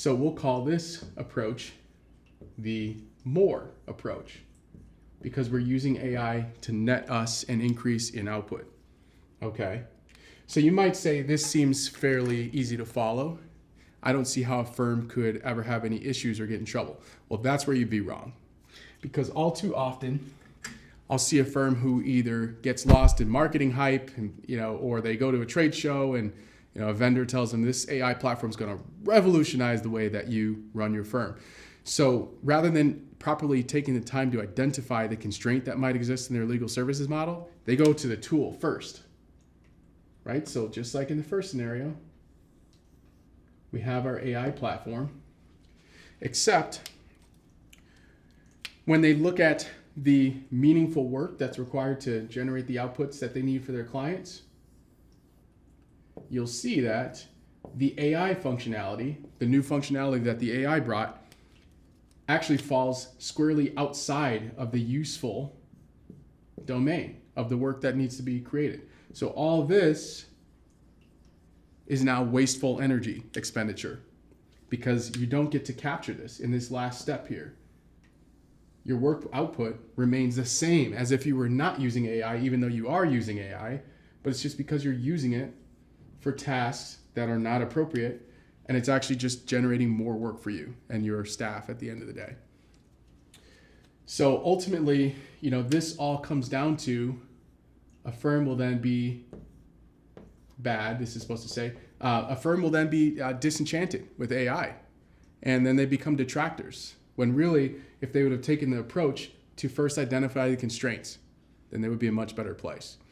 So we'll call this approach the more approach because we're using AI to net us an increase in output. Okay. So you might say this seems fairly easy to follow. I don't see how a firm could ever have any issues or get in trouble. Well, that's where you'd be wrong. Because all too often, I'll see a firm who either gets lost in marketing hype, and, or they go to a trade show and a vendor tells them this AI platform is going to revolutionize the way that you run your firm. So rather than properly taking the time to identify the constraint that might exist in their legal services model, they go to the tool first, right? So just like in the first scenario, we have our AI platform, except when they look at the meaningful work that's required to generate the outputs that they need for their clients, you'll see that the AI functionality, the new functionality that the AI brought, actually falls squarely outside of the useful domain of the work that needs to be created. So all this is now wasteful energy expenditure because you don't get to capture this in this last step here. Your work output remains the same as if you were not using AI, even though you are using AI, but it's just because you're using it for tasks that are not appropriate, and it's actually just generating more work for you and your staff at the end of the day. So ultimately, this all comes down to a firm will then be bad, this is supposed to say, a firm will then be disenchanted with AI, and then they become detractors, when really, if they would have taken the approach to first identify the constraints, then they would be a much better place.